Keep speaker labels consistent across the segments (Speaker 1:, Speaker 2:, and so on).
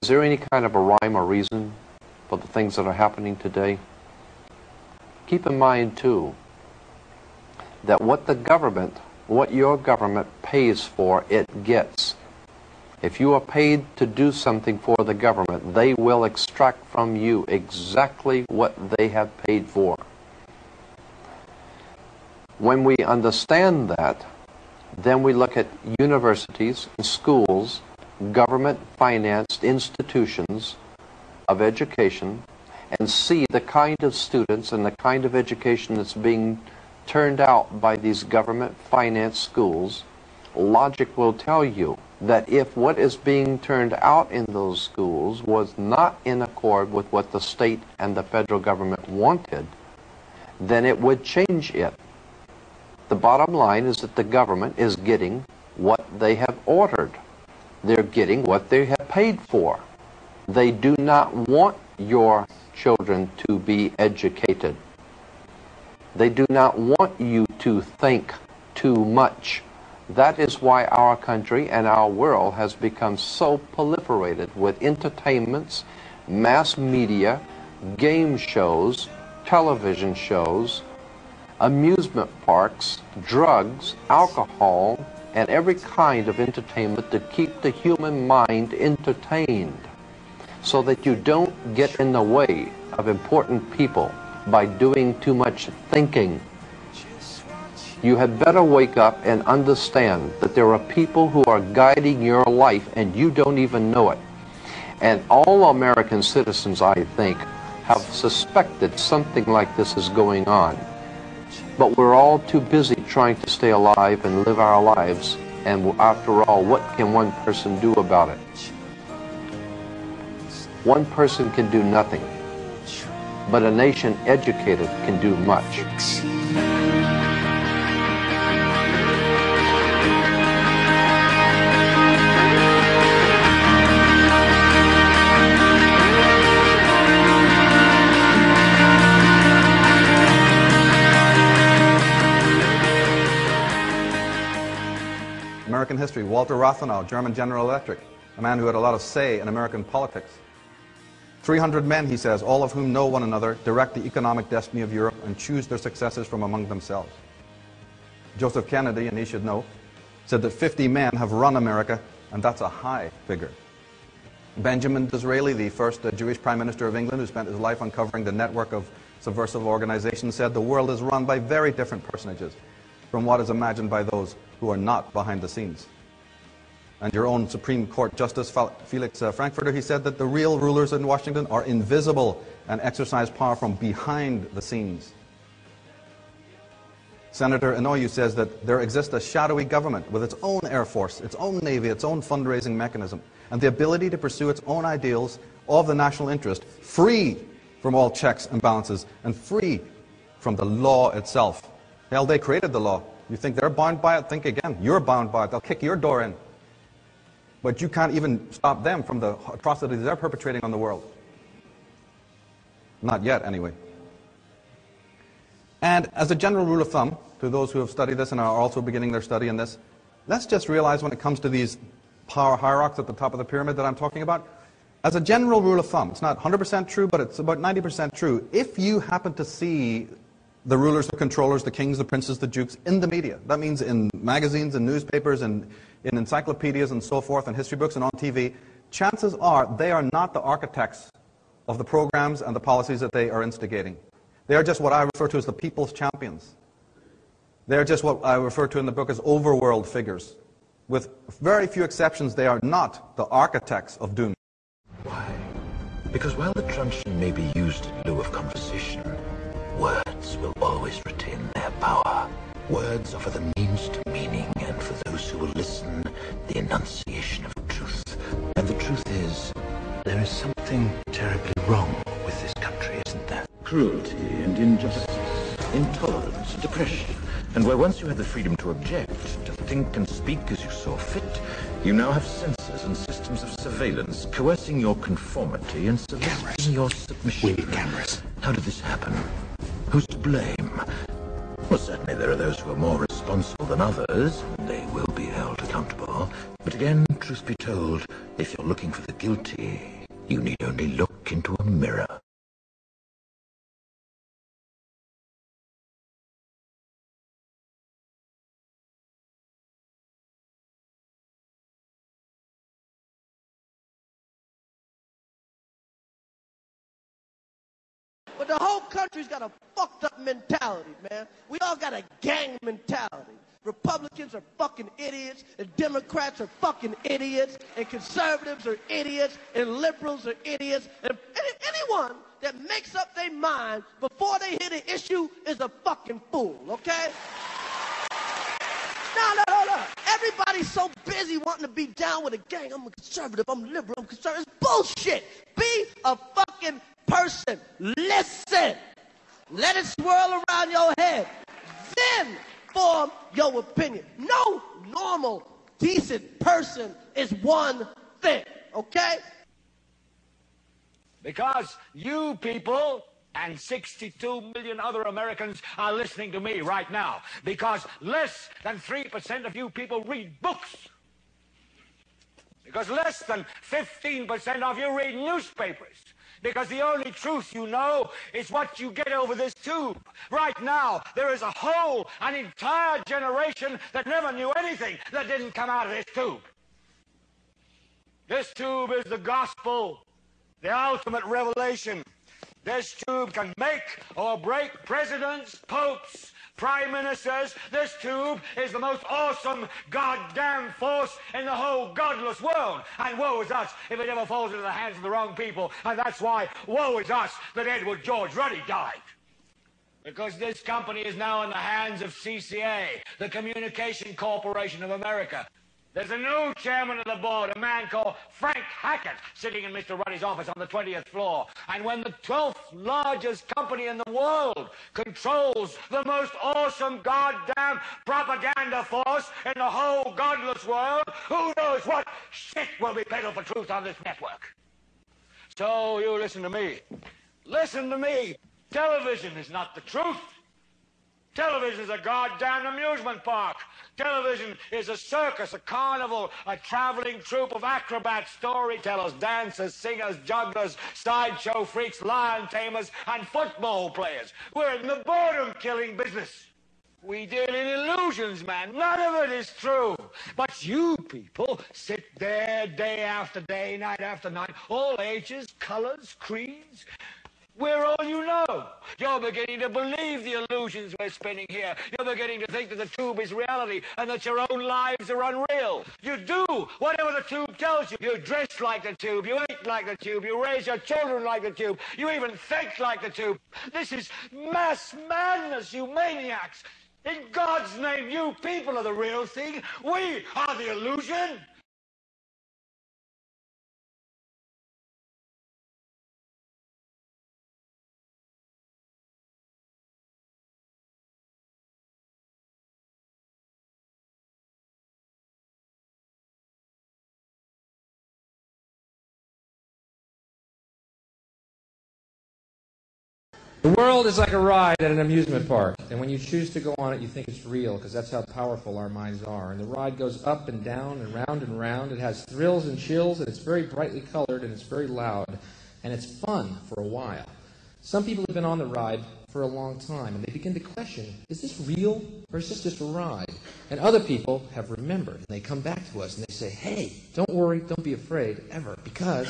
Speaker 1: Is there any kind of a rhyme or reason for the things that are happening today? Keep in mind, too, that what your government pays for, it gets. If you are paid to do something for the government, they will extract from you exactly what they have paid for. When we understand that, then we look at universities and schools, government-financed institutions of education, and see the kind of students and the kind of education that's being turned out by these government-financed schools. Logic will tell you that if what is being turned out in those schools was not in accord with what the state and the federal government wanted, then it would change it. The bottom line is that the government is getting what they have ordered. They're getting what they have paid for. They do not want your children to be educated. They do not want you to think too much. That is why our country and our world has become so proliferated with entertainments, mass media, game shows, television shows, amusement parks, drugs, alcohol, and every kind of entertainment to keep the human mind entertained, so that you don't get in the way of important people by doing too much thinking. You had better wake up and understand that there are people who are guiding your life and you don't even know it. And all American citizens, I think, have suspected something like this is going on. But we're all too busy trying to stay alive and live our lives. And after all, what can one person do about it? One person can do nothing. But a nation educated can do much.
Speaker 2: American history, Walter Rathenau, German General Electric, a man who had a lot of say in American politics. 300 men, he says, all of whom know one another, direct the economic destiny of Europe and choose their successors from among themselves. Joseph Kennedy, and he should know, said that 50 men have run America, and that's a high figure. Benjamin Disraeli, the first Jewish Prime Minister of England, who spent his life uncovering the network of subversive organizations, said the world is run by very different personages from what is imagined by those who are not behind the scenes. And your own Supreme Court Justice Felix Frankfurter, he said that the real rulers in Washington are invisible and exercise power from behind the scenes. Senator Inouye says that there exists a shadowy government with its own air force, its own navy, its own fundraising mechanism, and the ability to pursue its own ideals of the national interest, free from all checks and balances, and free from the law itself. Hell, they created the law. You think they're bound by it? Think again. You're bound by it. They'll kick your door in. But you can't even stop them from the atrocities they're perpetrating on the world. Not yet, anyway. And as a general rule of thumb, to those who have studied this and are also beginning their study in this, let's just realize when it comes to these power hierarchies at the top of the pyramid that I'm talking about, as a general rule of thumb, it's not 100% true, but it's about 90% true. If you happen to see the rulers, the controllers, the kings, the princes, the dukes in the media, that means in magazines and newspapers and in encyclopedias and so forth, and history books and on TV, chances are they are not the architects of the programs and the policies that they are instigating. They are just what I refer to as the people's champions. They are just what I refer to in the book as overworld figures. With very few exceptions, they are not the architects of doom.
Speaker 3: Why? Because while the truncheon may be used in lieu of conversation, words will always retain their power. Words offer the means to meaning, and for those who will listen, the enunciation of truth. And the truth is, there is something terribly wrong with this country, isn't there? Cruelty and injustice, intolerance, depression. And where once you had the freedom to object, to think and speak as you saw fit, you now have censors and systems of surveillance coercing your conformity and soliciting your submission.
Speaker 4: We need cameras.
Speaker 3: How did this happen? Who's to blame? Well, certainly there are those who are more responsible than others, and they will be held accountable. But again, truth be told, if you're looking for the guilty, You need only look into a mirror.
Speaker 4: But the whole country's got a fucked up mentality, man. We all got a gang mentality. Republicans are fucking idiots, and Democrats are fucking idiots, and conservatives are idiots, and liberals are idiots, and anyone that makes up their mind before they hit an issue is a fucking fool, okay? No. Everybody's so busy wanting to be down with a gang. I'm a conservative, I'm liberal, I'm conservative. It's bullshit. Be a fucking person. Listen. Let it swirl around your head. Then form your opinion. No normal, decent person is one thing, okay?
Speaker 5: Because you people and 62 million other Americans are listening to me right now. Because less than 3% of you people read books. Because less than 15% of you read newspapers. Because the only truth you know is what you get over this tube. Right now, there is an entire generation that never knew anything that didn't come out of this tube. This tube is the gospel, the ultimate revelation. This tube can make or break presidents, popes, prime ministers. This tube is the most awesome goddamn force in the whole godless world. And woe is us if it ever falls into the hands of the wrong people. And that's why woe is us that Edward George Ruddy died. Because this company is now in the hands of CCA, the Communication Corporation of America. There's a new chairman of the board, a man called Frank Hackett, sitting in Mr. Ruddy's office on the 20th floor. And when the 12th largest company in the world controls the most awesome goddamn propaganda force in the whole godless world, who knows what shit will be peddled for truth on this network? So you listen to me. Listen to me. Television is not the truth. Television is a goddamn amusement park. Television is a circus, a carnival, a traveling troupe of acrobats, storytellers, dancers, singers, jugglers, sideshow freaks, lion tamers, and football players. We're in the boredom-killing business. We deal in illusions, man. None of it is true. But you people sit there day after day, night after night, all ages, colors, creeds. We're all you know. You're beginning to believe the illusions we're spinning here. You're beginning to think that the tube is reality and that your own lives are unreal. You do whatever the tube tells you. You dress like the tube. You eat like the tube. You raise your children like the tube. You even think like the tube. This is mass madness, you maniacs. In God's name, you people are the real thing. We are the illusion.
Speaker 6: The world is like a ride at an amusement park, and when you choose to go on it, you think it's real, because that's how powerful our minds are. And the ride goes up and down and round and round. It has thrills and chills, and it's very brightly colored, and it's very loud, and it's fun for a while. Some people have been on the ride for a long time, and they begin to question, is this real, or is this just a ride? And other people have remembered, and they come back to us, and they say, hey, don't worry, don't be afraid, ever, because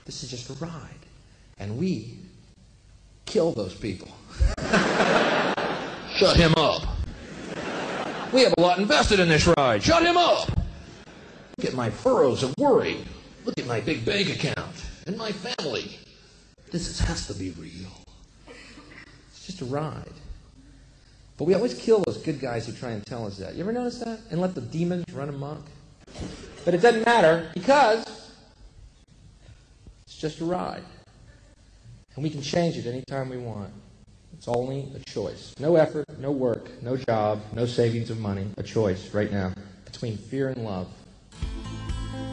Speaker 6: this is just a ride. And we kill those people. Shut him up. We have a lot invested in this ride. Shut him up. Look at my furrows of worry. Look at my big bank account and my family. Has to be real. It's just a ride. But we always kill those good guys who try and tell us that. You ever notice that? And let the demons run amok? But it doesn't matter because it's just a ride. And we can change it anytime we want. It's only a choice. No effort, no work, no job, no savings of money. A choice right now between fear and love.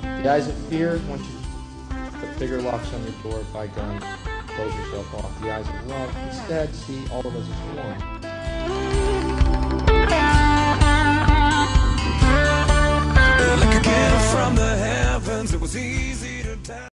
Speaker 6: The eyes of fear want you to put bigger locks on your door, buy guns, close yourself off. The eyes of love instead see all of us as one.
Speaker 7: Like a gift from the heavens, it was easy to die.